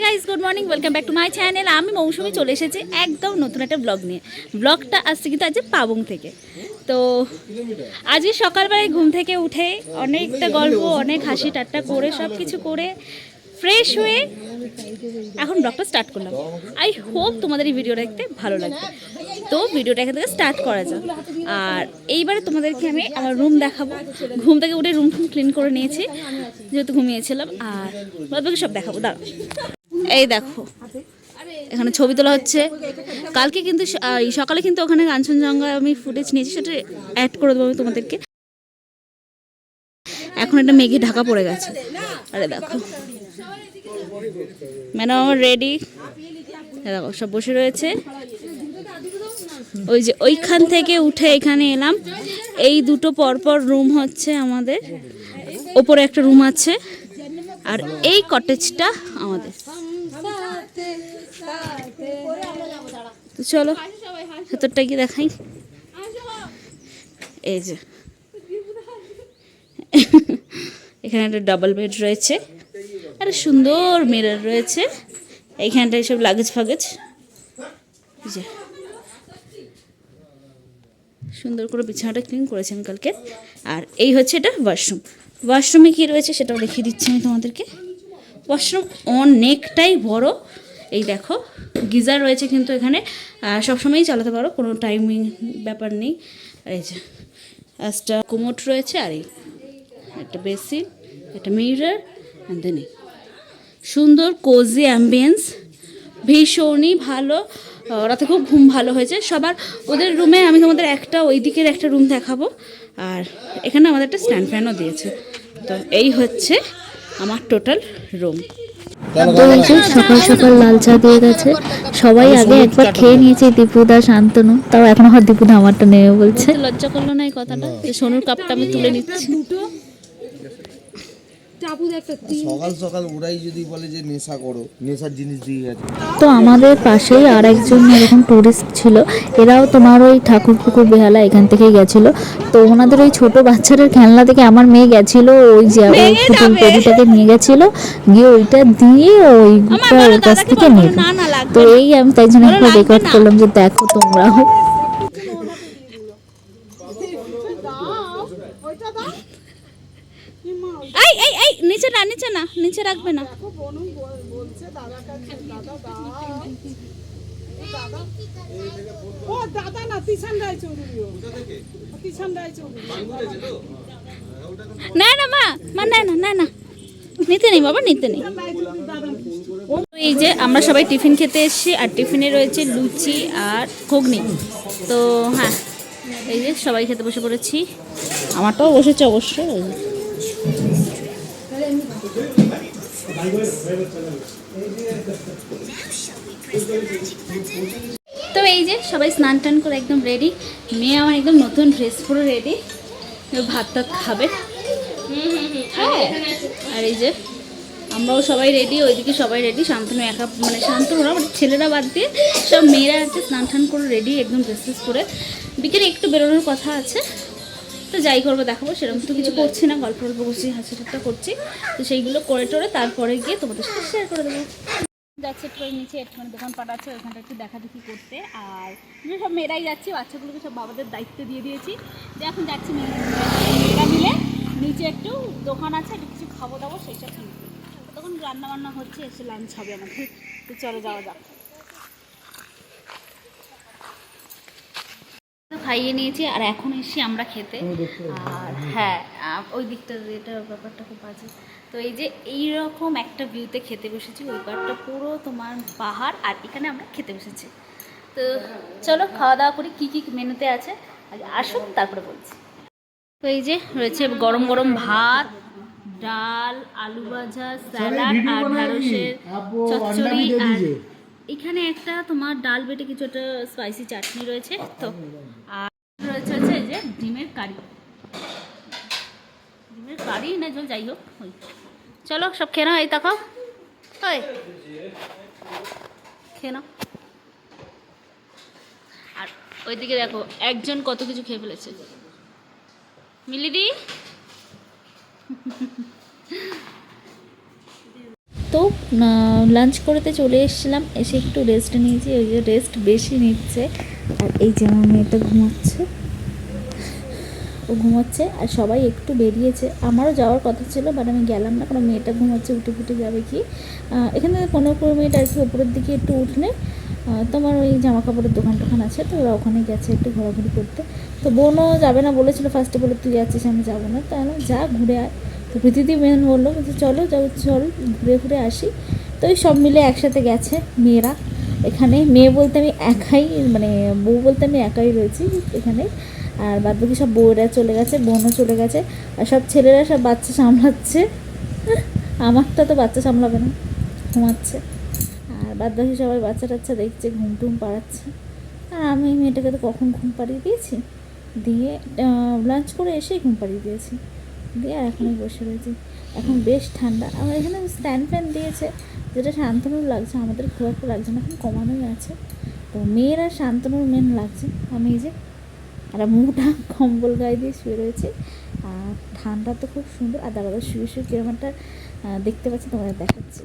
Guys good morning, welcome back to my channel. আমি মৌসুমি চলে এসেছি একদম নতুন একটা ব্লগ নিয়ে। ব্লগটা আসছে কিন্তু আজ পাবং থেকে। তো আজকে সকালবেলায় ঘুম থেকে উঠে অনেকটা গল্প, অনেক হাসি ঠাট্টা করে সব কিছু করে ফ্রেশ হয়ে এখন ব্লগটা স্টার্ট করলাম। আই হোপ তোমাদের এই ভিডিওটা দেখতে ভালো লাগবে। তো ভিডিওটা এখান থেকে স্টার্ট করা যাক। আর এইবারে তোমাদেরকে আমি আমার রুম দেখাবো। ঘুম থেকে উঠে রুম ক্লিন করে নিয়েছি যেহেতু ঘুমিয়েছিলাম, আর বাকি সব দেখাবো। দাঁড়া, এই দেখো এখানে ছবি তোলা হচ্ছে। কালকে কিন্তু সকালে কিন্তু ওখানে কাঞ্চনজঙ্ঘা আমি ফুটেজ নিয়েছি, সেটা অ্যাড করে দেবো আমি তোমাদেরকে। এখন একটা মেঘে ঢাকা পড়ে গেছে। আরে দেখো ম্যাডাম আমার রেডি, দেখো সব বসে রয়েছে। ওই যে ওইখান থেকে উঠে এখানে এলাম। এই দুটো পরপর রুম হচ্ছে আমাদের, ওপরে একটা রুম আছে, আর এই কটেজটা আমাদের। তো চলো ভেতরটা গিয়ে দেখাই। এই যে এখানে একটা ডাবল বেড রয়েছে, আর সুন্দর মিরর রয়েছে। এইখানটায় সব লাগেজ ফাগেজ, যে সুন্দর করে বিছানাটা ক্লিন করেছি আমি কালকে। আর এই হচ্ছে এটা ওয়াশরুম। ওয়াশরুমে কী রয়েছে সেটাও দেখিয়ে দিচ্ছি আমি তোমাদেরকে। ওয়াশরুম অনেকটাই বড়। এই দেখো গিজার রয়েছে কিন্তু এখানে সবসময়ই চালাতে পারো, কোনো টাইমিং ব্যাপার নেই। আর এই যে একটা কোমোড রয়েছে, আর এই একটা বেসিন, একটা মিরর, অ্যান্ড দেন সুন্দর কোজি অ্যাম্বিয়েন্স, ভীষণই ভালো। রাতে খুব ঘুম ভালো হয়েছে সবার। ওদের রুমে আমি তোমাদের একটা ওই দিকের একটা রুম দেখাবো, আর এখানে আমাদের একটা স্ট্যান্ড ফ্যানও দিয়েছে। তো এই হচ্ছে আমার টোটাল রুম। তো এই যে সকাল সকাল লাল চা দিয়ে গেছে সবাই। আগে একবার খেয়ে নিয়েছে দীপুদা, শান্তনু, তাও এখন হয়তো দীপুদা আমারটা নেবে বলছে। লজ্জা করলো না এই কথাটা যে সোনুর কাপটা আমি তুলে নিচ্ছি। সকাল সকাল ওরাই যদি বলে যে নেশা করো, নেশার জিনিস দিয়ে গেছে। তো আমাদের পাশেই আর একজন এরকম টুরিস্ট ছিল, এরাও তোমার ওই ঠাকুরপুকুর বেহালা এখান থেকেই গেছিলো। তো ওনাদের ওই ছোট বাচ্চাদের খেলনা থেকে আমার মেয়ে গেছিলো, ওই যে পুতুল তৈরিটাকে নিয়ে গেছিলো, গিয়ে ওইটা দিয়ে ওইটা ওর কাছ থেকে নেবে। তো এই আমি তাই জন্য একটা রেকর্ড করলাম যে দেখো তোমরাও। এই এই এই নিচে না, নিচে না, নিচে রাখবে না। না না মা, মা না না না না, নিতে নেই বাবা, নিতে নেই। এই যে আমরা সবাই টিফিন খেতে এসেছি, আর টিফিনে রয়েছে লুচি আর ঘুগনি। তো হ্যাঁ, এই যে সবাই খেতে বসে পড়েছি, আমারটাও বসেছে অবশ্যই। তো এই যে সবাই স্নান টান করে একদম রেডি। মেয়ে আমার একদম নতুন ড্রেস পরে রেডি, ভাত টাত খাবে। আর এই যে আমরাও সবাই রেডি, ওইদিকে সবাই রেডি। শান্তনু একা, মানে শান্তনু না, মানে ছেলেরা বাদ দিয়ে সব মেয়েরা আছে স্নান টান করে রেডি একদম ড্রেস ট্রেস করে। বিকেলে একটু বেরোনোর কথা আছে, তো যাই করবো দেখাবো। সেরকম তো কিছু করছি না, গল্প গল্প করছি, হাসি ঠাট্টা করছি। তো সেইগুলো করে টোরে তারপরে গিয়ে তোমাদের সাথে শেয়ার করে দেবো। যাচ্ছে একটু নিচে একটুখানি দোকানপাট আছে, ওইখানটা একটু দেখাদেখি করতে। আর সব মেয়েরাই যাচ্ছি, বাচ্চাগুলোকে সব বাবাদের দায়িত্ব দিয়ে দিয়েছি যে এখন যাচ্ছি মেয়েরা মিলে নিচে একটু দোকান আছে, একটু কিছু খাবো দাবো সেই সব কিনতে। তখন রান্না বান্না হচ্ছে, এসে লাঞ্চ হবে আমাদের। তো চলো যাওয়া যাক। খাইয়ে নিয়েছি আর এখন এসে আমরা খেতে। আর হ্যাঁ, ওই দিকটা এটার ব্যাপারটা খুব বাজে। তো এই যে এইরকম একটা ভিউতে খেতে বসেছি, ওই পারটা পুরো তোমার পাহাড়, আর এখানে আমরা খেতে বসেছি। তো চলো খাওয়া দাওয়া করি। কী কী মেনুতে আছে আসুন তারপরে বলছি। তো এই যে রয়েছে গরম গরম ভাত, ডাল, আলু ভাজা, স্যালাড, আর ঢ্যাঁড়সের চচ্চড়ি। আর এখানে একটা তোমার ডাল বেটে কিছু একটা স্পাইসি চাটনি রয়েছে। তো আর রয়েছে হচ্ছে এই যে ডিমের কারি, ডিমের কারি না জল, যাই হোক। ওই চলো সব খেয়ে নাও। এই তাকাও, ওই খেয়ে নাও। আর ওইদিকে দেখো একজন কত কিছু খেয়ে ফেলেছে। মিলিদি তো লাঞ্চ করতে চলে এসেছিলাম, এসে একটু রেস্ট নিয়েছি, ওই যে রেস্ট বেশি নিচ্ছে। আর এই যে আমার মেয়েটা ঘুমাচ্ছে, ও ঘুমাচ্ছে আর সবাই একটু বেরিয়েছে। আমারও যাওয়ার কথা ছিল বাট আমি গেলাম না, কারণ মেয়েটা ঘুমাচ্ছে, উঠে ফুটে যাবে কি। এখান থেকে 15 মিনিট আর কি ওপরের দিকে একটু উঠলে তোমার ওই জামা কাপড়ের দোকান টোকান আছে, তো ওরা ওখানে গেছে একটু ঘোরাঘুরি করতে। তো বোনও যাবে না বলেছিল ফার্স্টে, বলে তুই যাচ্ছিস আমি যাবো না, তাহলে যা ঘুরে আয়। তো প্রীতিদি মেন বললো যে চলো চল ঘুরে ঘুরে আসি। তো ওই সব মিলে একসাথে গেছে মেয়েরা। এখানে মেয়ে বলতে আমি একাই, মানে বউ বলতে আমি একাই রয়েছি এখানে। আর বাদ বাকি সব বউরা চলে গেছে, বোনও চলে গেছে, আর সব ছেলেরা সব বাচ্চা সামলাচ্ছে। আমারটা তো বাচ্চা সামলাবে না, ঘুমাচ্ছে। আর বাদ বাকি সবাই বাচ্চা টাচ্চা দেখছে, ঘুম টুম পাড়াচ্ছে। আর আমি মেয়েটাকে তো কখন ঘুম পাড়িয়ে দিয়েছি, দিয়ে লাঞ্চ করে এসেই ঘুম পাড়িয়ে দিয়েছি, দিয়ে আর এখনই বসে রয়েছি। এখন বেশ ঠান্ডা, আমার এখানে স্ট্যান্ড ফ্যান দিয়েছে, যেটা শান্তনুর লাগছে, আমাদের খুব একটা লাগছে না, এখন কমানোই আছে। তো মেয়ের আর শান্তনুর মেন লাগছে। আমি এই যে আর মুখটা কম্বল গায়ে দিয়ে শুয়ে রয়েছে। আর ঠান্ডা তো খুব সুন্দর। আর দাদা শুয়ে শুয়ে কিরম একটা দেখতে পাচ্ছি, তোমাদের দেখাচ্ছি।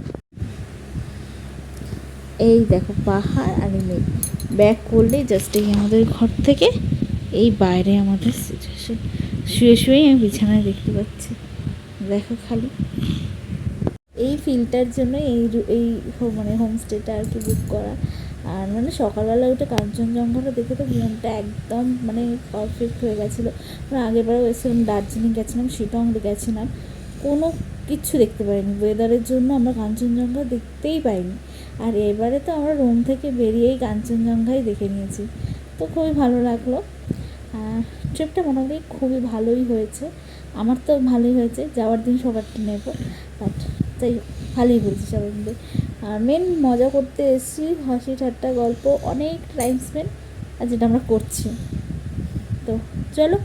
এই দেখো পাহাড় আর মেঘ, ব্যাক করলেই জাস্ট এই আমাদের ঘর থেকে এই বাইরে আমাদের সিচুয়েশন। শুয়ে শুয়েই আমি বিছানায় দেখতে পাচ্ছি, দেখো খালি। এই ফিলটার জন্য এই মানে হোমস্টেটা আর কি বুক করা। আর মানে সকালবেলা উঠে কাঞ্চনজঙ্ঘাটা দেখে তো মনটা একদম মানে পারফেক্ট হয়ে গেছিলো। মানে আগেরবারও এসেছিলাম, দার্জিলিং গেছিলাম, শিলং গেছিলাম, কোনো কিচ্ছু দেখতে পাইনি ওয়েদারের জন্য, আমরা কাঞ্চনজঙ্ঘা দেখতেই পাইনি। আর এবারে তো আমরা রুম থেকে বেরিয়েই কাঞ্চনজঙ্ঘাই দেখে নিয়েছি, তো খুবই ভালো লাগলো। ট্রিপটা মোটামুটি খুবই ভালোই হয়েছে, আমার তো ভালোই হয়েছে। যাওয়ার দিন সবারটা নেব, বাট তাই ভালোই বলছি সবাই মিলে। আর মেন মজা করতে এসেছি, হাসি ঠাট্টা গল্প, অনেক টাইম স্পেন্ড, আর যেটা আমরা করছি। তো চলো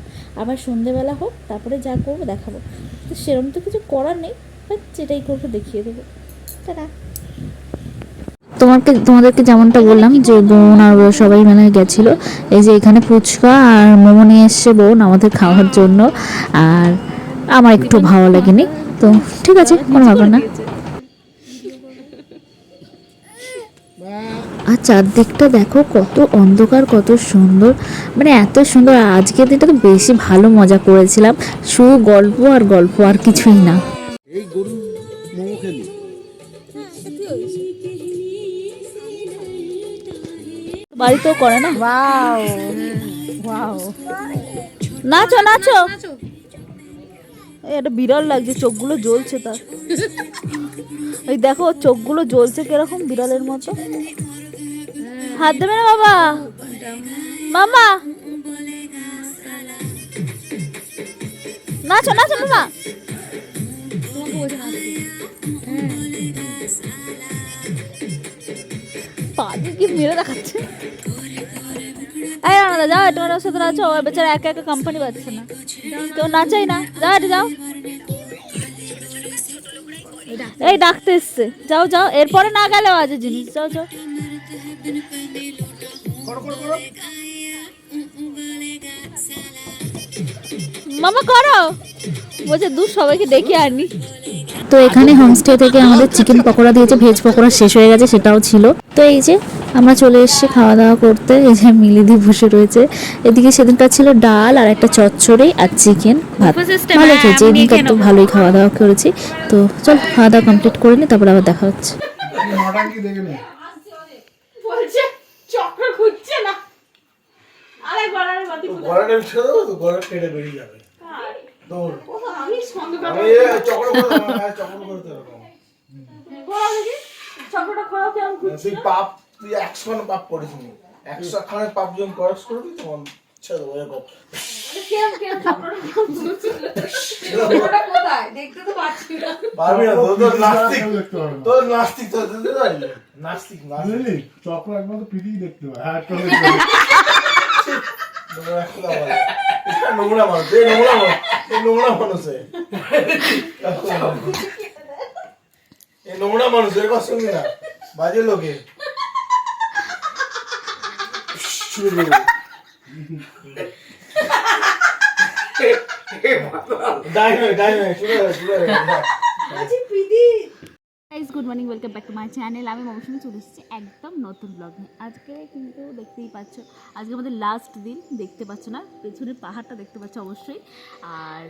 আবার সন্ধেবেলা হোক, তারপরে যা করবো দেখাবো। তো সেরকম তো কিছু করার নেই, বাট যেটাই করবো দেখিয়ে দেবো। তারা তোমাদেরকে যেমনটা বললাম যে বোন আর সবাই মানে গেছিলো, এই যে এখানে ফুচকা আর মোমো নিয়ে এসছে বোন আমাদের খাওয়ার জন্য। আর আমার একটু ভালো লাগেনি, তো ঠিক আছে, কোনো ব্যাপার না। আর চারদিকটা দেখো কত অন্ধকার, কত সুন্দর, মানে এত সুন্দর। আজকের দিনটা তো বেশি ভালো মজা করেছিলাম, শুধু গল্প আর গল্প, আর কিছুই না। এই গরু মোমো খেলি বাড়িতেও করে না। ওয়াও ওয়াও, নাচো নাচো। এটা বিড়াল লাগছে, চোখগুলো জ্বলছে তার। এই দেখো চোখগুলো জ্বলছে কিরকম বিড়ালের মতো। হাত দেবে না বাবা, মামা নাচো নাচো মামা। পা দিয়ে কি মেরে দেখাচ্ছে। এই রানা যাও, তোমার সাথে নাচো, আর বেচারা একা একা কোম্পানি পাচ্ছে না, কেউ নাচাই না, যাও এটা যাও। এই ডাকতে এসছে, যাও যাও, এরপরে না গেলে আজের জিনিস, যাও যাও। মামা করো, বলছে দূর সবাইকে ডেকে আনি। তো এখানে হোমস্টে থেকে আমাদের চিকেন পকোড়া দিয়েছে, ভেজ পকোড়া শেষ হয়ে গেছে, সেটাও ছিল। তো এই যে আমরা চলে এসেছি খাওয়া দাওয়া করতে। এই যে মিলিদি বসে রয়েছে, এদিকে সেদিনটা ছিল ডাল আর একটা চচ্চড়ি আর চিকেন ভাত, ভালো খেয়েছি এদিনকার, তো ভালোই খাওয়া দাওয়া করেছি। তো চল খাওয়া দাওয়া কমপ্লিট করে নি, তারপর আবার দেখা হচ্ছে। বলছে চক্র খুঁজছে না, আরে গলার বাতি গলাটা ছেড়ে দেবো তো, গলা কেটে বেরিয়ে যাবে। আমি সন্দেহ চক্র করতে চক্রটা খোলা কেমন তুই পাপ, তুই 100 পাপ করিস নি, 100 খানে পাপ যখন করস করবি তখন ছেড়ে দেবো এরকম। কেমন কেমন চক্রটা কোথায় দেখতে তো পাচ্ছি না। পারবি না, তোর নাস্তিক, তোর নাস্তিক, তোর নাস্তিক বুঝলি চক্র একমাত্র পিঠেই দেখতে পায়। হ্যাঁ নোংরা মানুষ, এই নোংরা মানুষ, এই নোংরা মানুষ, এই নোংরা মানুষ এর কথা শুনবি না, বাজে লোকে। Guys good morning, welcome back to my channel. আমি মৌসুমি চলে এসেছি একদম নতুন ব্লগ নিয়ে। আজকে কিন্তু দেখতেই পাচ্ছ, আজকে আমাদের লাস্ট দিন। দেখতে পাচ্ছ না, পেছনের পাহাড়টা দেখতে পাচ্ছ অবশ্যই। আর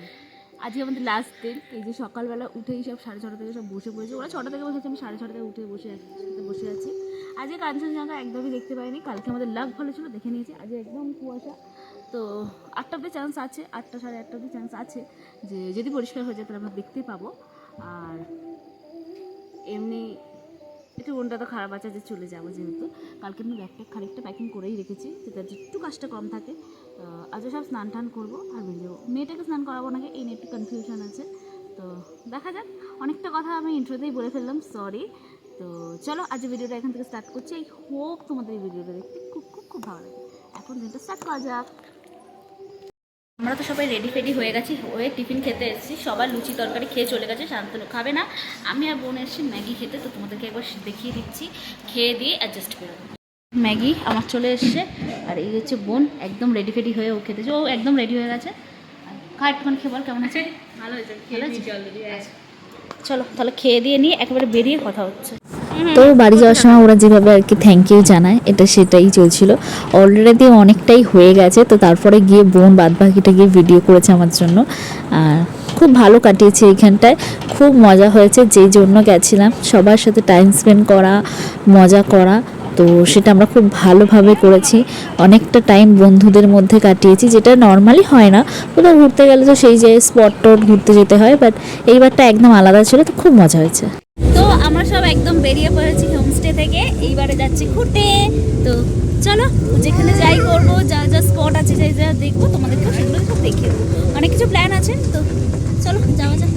আজকে আমাদের লাস্ট দিন। এই যে সকালবেলা উঠেই সব 6:30 থেকে সব বসে পড়েছে। ওরা 6টা থেকে বসেছে, আমি 6:30 থেকে উঠে বসে আছি। আজকে কাঞ্চনজঙ্ঘা একদমই দেখতে পাইনি। কালকে আমাদের লাভ ভালো ছিল, দেখে নিয়েছি। আজকে একদম কুয়াশা। তো 8টা অব্দি চান্স আছে, 8টা সাড়ে 8টা অব্দি চান্স আছে যে যদি পরিষ্কার হয়ে যায় তাহলে আমরা দেখতে পাবো। আর এমনি একটু মনটা তো খারাপ আছে যে চলে যাবো, যেহেতু কালকে আমি ব্যাগটা খানিকটা প্যাকিং করেই রেখেছি, যাতে একটু কাজটা কম থাকে। আজকে সব স্নান টান করবো আর বেরিয়ে যাবো। মেয়েটাকে স্নান করাবো নাকি এই নিয়ে একটু কনফিউশন আছে। তো দেখা যাক, অনেকটা কথা আমি ইন্ট্রোতেই বলে ফেললাম, সরি। তো চলো আজ ভিডিওটা এখান থেকে স্টার্ট করছি। এই হোক তোমাদের এই ভিডিওটা দেখতে খুব খুব খুব ভালো লাগে। এখন দিনটা স্টার্ট করা যাক। আমরা তো সবাই রেডি ফেডি হয়ে গেছি, হয়ে টিফিন খেতে এসেছি। সবার লুচি তরকারি খেয়ে চলে গেছে, শান্তনু খাবে না। আমি আর বোন এসেছি ম্যাগি খেতে। তো তোমাদেরকে একবার দেখিয়ে দিচ্ছি, খেয়ে দিয়ে অ্যাডজাস্ট করে দেবো। ম্যাগি আমার চলে এসছে, আর এই হচ্ছে বোন একদম রেডি ফেডি হয়ে ও খেতেছে। ও একদম রেডি হয়ে গেছে। খা একটুখানি খেয়ে বল কেমন আছে। ভালো হয়েছে, চলো তাহলে খেয়ে দিয়ে নিয়ে একেবারে বেরিয়ে কথা হচ্ছে। তো বাড়ি যাওয়ার সময় ওরা যেভাবে আর কি থ্যাংক ইউ জানায়, এটা সেটাই চলছিল। অলরেডি অনেকটাই হয়ে গেছে, তো তারপরে গিয়ে বোন বাদবাকিটা গিয়ে ভিডিও করেছে আমার জন্য। আর খুব ভালো কাটিয়েছে এইখানটায়, খুব মজা হয়েছে। যেই জন্য গেছিলাম সবার সাথে টাইম স্পেন্ড করা, মজা করা, তো সেটা আমরা খুব ভালোভাবে করেছি। অনেকটা টাইম বন্ধুদের মধ্যে কাটিয়েছি, যেটা নর্মালি হয় না। কোথাও ঘুরতে গেলে তো সেই যে স্পট টট ঘুরতে যেতে হয়, বাট এইবারটা একদম আলাদা ছিল, তো খুব মজা হয়েছে। তো আমরা সব একদম বেরিয়ে পড়েছি হোমস্টে থেকে, এইবারে যাচ্ছি ঘুরতে। তো চলো যেখানে যাই করবো, যা যা স্পট আছে, যাই যা দেখবো, তোমাদেরকেও সেগুলো সব দেখিয়ে দেবো। অনেক কিছু প্ল্যান আছে, তো চলো যাওয়া যাক।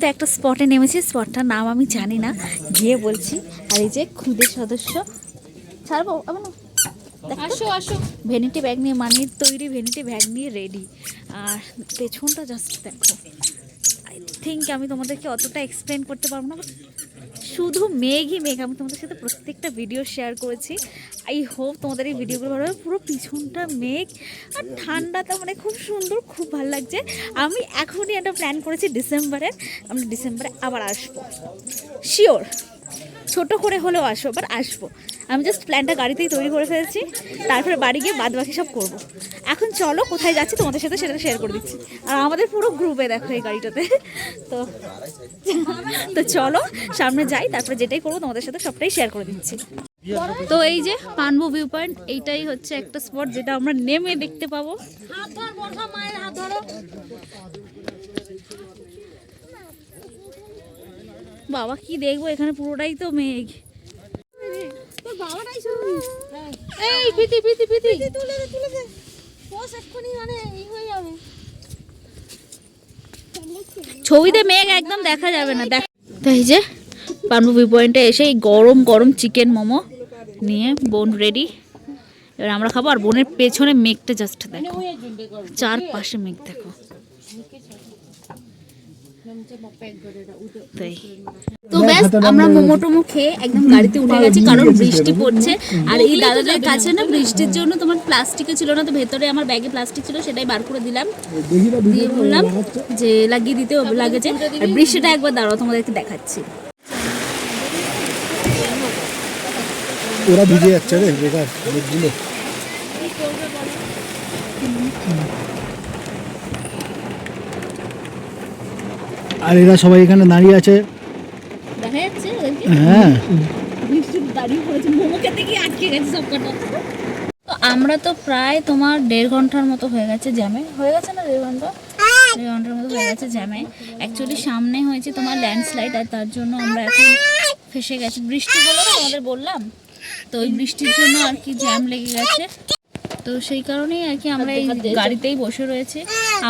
কিন্তু একটা স্পটে নেমেছি, স্পটটার নাম আমি জানি না, গিয়ে বলছি। আর এই যে খুদে সদস্য, ছাড়বো আবার না, আসো আসো, ভ্যানিটি ব্যাগ নিয়ে, মানির তৈরি ভ্যানিটি ব্যাগ নিয়ে রেডি। আর পেছনটা জাস্ট দেখো, আই থিঙ্ক আমি তোমাদেরকে অতটা এক্সপ্লেন করতে পারবো না, শুধু মেঘই মেঘ। আমি তোমাদের সাথে প্রত্যেকটা ভিডিও শেয়ার করেছি, আই হোপ তোমাদের এই ভিডিওগুলো ভালো লাগে। পুরো পিছনটা মেঘ আর ঠান্ডাটা মানে খুব সুন্দর, খুব ভালো লাগছে। আমি এখনই একটা প্ল্যান করেছি ডিসেম্বরের, আমরা ডিসেম্বরে আবার আসবো শিওর, ছোট করে হলেও আসবো, বাট আসবো। আমি জাস্ট প্ল্যানটা গাড়িতেই তৈরি করে ফেলেছি, তারপরে বাড়ি গিয়ে বাদ বাকি সব করবো। এখন চলো কোথায় যাচ্ছি তোমাদের সাথে সেটা শেয়ার করে দিচ্ছি। আর আমাদের পুরো গ্রুপে দেখো এই গাড়িটাতে, তো তো চলো সামনে যাই, তারপরে যেটাই করবো তোমাদের সাথে সবটাই শেয়ার করে দিচ্ছি। তো এই যে পানবো ভিউ পয়েন্ট, এইটাই হচ্ছে একটা স্পট যেটা আমরা নেমে দেখতে পাবো। বাবা কি দেখবো, এখানে পুরোটাই তো মেঘ। এই প্রীতি প্রীতি প্রীতি ছবিতে মেঘ একদম দেখা যাবে না। দেখ, তো এই যে পানবো ভিউ পয়েন্টে এসে এই গরম গরম চিকেন মোমো নিয়ে বোন রেডি, এবার আমরা খাবো। আর বোনের পেছনে মেঘটা জাস্ট দেখো, চারপাশে মেঘ দেখো। তো ব্যাস আমরা মোমো টোমো খেয়ে একদম গাড়িতে উঠে গেছি, কারণ বৃষ্টি পড়ছে। আর এই দাদাদের কাছে না বৃষ্টির জন্য তোমার প্লাস্টিকে ছিল না, তো ভেতরে আমার ব্যাগে প্লাস্টিক ছিল, সেটাই বার করে দিলাম, দিয়ে বললাম যে লাগিয়ে দিতে লাগেছে। আর বৃষ্টিটা একবার দাঁড়াও তোমাদেরকে দেখাচ্ছি। ওরা ভিজে যাচ্ছে রে বেকার মেঘগুলো। আর এরা সবাই এখানে দাঁড়িয়ে আছে, দেখা যাচ্ছে হ্যাঁ বৃষ্টি দাঁড়িয়ে পড়েছে, মোমো খেতে গিয়ে আটকে গেছে সব কটা। তো আমরা তো প্রায় তোমার 1.5 ঘন্টার মতো হয়ে গেছে জ্যামে, হয়ে গেছে না 1.5 ঘন্টা, 1.5 ঘন্টার মতো হয়ে গেছে জ্যামে। অ্যাকচুয়ালি সামনে হয়েছে তোমার ল্যান্ডস্লাইড, আর তার জন্য আমরা এখন ফেসে গেছি। বৃষ্টি হলো না আমাদের বললাম, তো ওই বৃষ্টির জন্য আর কি জ্যাম লেগে গেছে। তো সেই কারণেই আর কি আমরা এই গাড়িতেই বসে রয়েছি।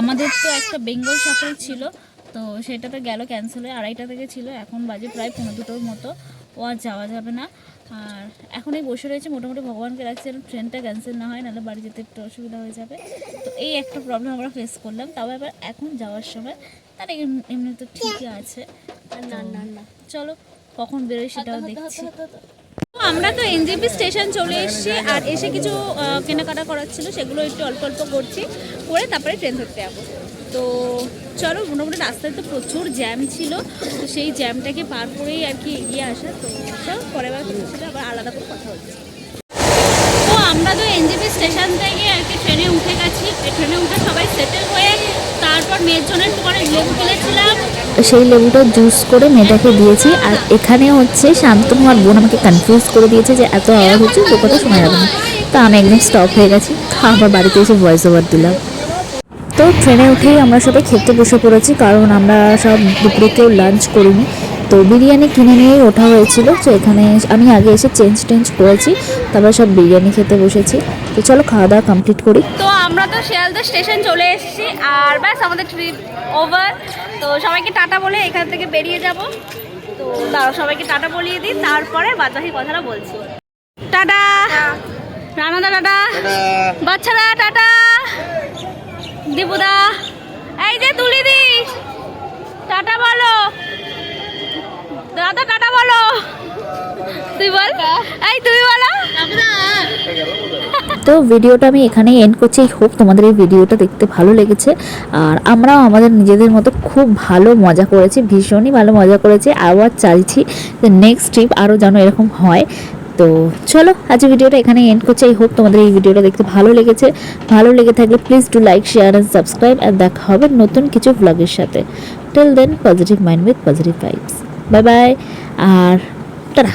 আমাদের তো একটা বেঙ্গল সাফারি ছিল, তো সেটা তো গেল ক্যান্সেল হয়ে, 2:30 থেকে ছিল, এখন বাজে প্রায় 2:45 মতো, ও আর যাওয়া যাবে না। আর এখন এই বসে রয়েছে, মোটামুটি ভগবানকে রাখছি যেন ট্রেনটা ক্যান্সেল না হয়, নাহলে বাড়ি যেতে একটু অসুবিধা হয়ে যাবে। তো এই একটা প্রবলেম আমরা ফেস করলাম, তবে আবার এখন যাওয়ার সময় তার এমনি তো ঠিকই আছে। আর না চলো কখন বেরোয় সেটাও দেখছি। আমরা তো এনজেপি স্টেশন চলে এসেছি, আর এসে কিছু কেনাকাটা করার ছিল, সেগুলো একটু অল্প অল্প করছি, করে তারপরে ট্রেন ধরতে যাবো। তো চলো, মোটামুটি রাস্তায় তো প্রচুর জ্যাম ছিল, তো সেই জ্যামটাকে পার করেই আর কি এগিয়ে আসা। তো চলো পরের বার সাথে আবার আলাদা করে কথা হচ্ছে। তো আমরা তো এনজেপি স্টেশন থেকে আর কি ট্রেনে উঠে গেছি, ট্রেনে উঠে সবাই সেটেল হয়ে তারপর মেয়ের জন্য একটু করে লেবু কিনেছিলাম, সেই লেবুটা জুস করে মেয়েটাকে দিয়েছি। আর এখানে হচ্ছে শান্তনু আর বোন আমাকে কনফিউজ করে দিয়েছে যে এত আওয়াজ হচ্ছে, যে কথা শোনা যাবে না। তো আমি একদম স্টপ হয়ে গেছি, আবার বাড়িতে এসে ভয়েস ওভার দিলাম। তো ট্রেনে উঠেই আমরা সবাই খেতে বসে পড়েছি, কারণ আমরা সব দুপুরে কেউ লাঞ্চ করিনি। তো বিরিয়ানি কিনে নিয়েই ওঠা হয়েছিল, তো এখানে আমি আগে এসে চেঞ্জ করেছি, তারপর সব বিরিয়ানি খেতে বসেছি। তো চলো খাওয়া দাওয়া কমপ্লিট করি। তো আমরা তো শিয়ালদা স্টেশন চলে এসেছি, আর ব্যাস আমাদের ট্রিপ ওভার। তো সবাইকে টাটা বলে এখান থেকে বেরিয়ে যাব। তো দাঁড়াও সবাইকে টাটা বলিয়ে দিই, তারপরে বাদবাকি কথাটা বলছি। টাটা রানাদা, টাটা বাচ্চারা, টাটা দীপুদা, এই যে তুলি দি টাটা বলো, দাদা টাটা বলো, তুই বল, এই তুই বলো। তো ভিডিওটা আমি এখানেই এন্ড করছি। হোপ তোমাদের এই ভিডিওটা দেখতে ভালো লেগেছে। আর আমরাও আমাদের নিজেদের মতো খুব ভালো মজা করেছি, ভীষণই ভালো মজা করেছি। আবার চাইছি যে নেক্সট ট্রিপ আরও যেন এরকম হয়। তো চলো আজ ভিডিওটা এখানে এন্ড করছি। আই হোপ তোমাদের এই ভিডিওটা দেখতে ভালো লেগেছে। ভালো লেগে থাকলে please do like, share and subscribe. আর দেখা হবে নতুন কিছু ব্লগের সাথে। Till then positive mind with positive vibes. Bye bye আর টাটা।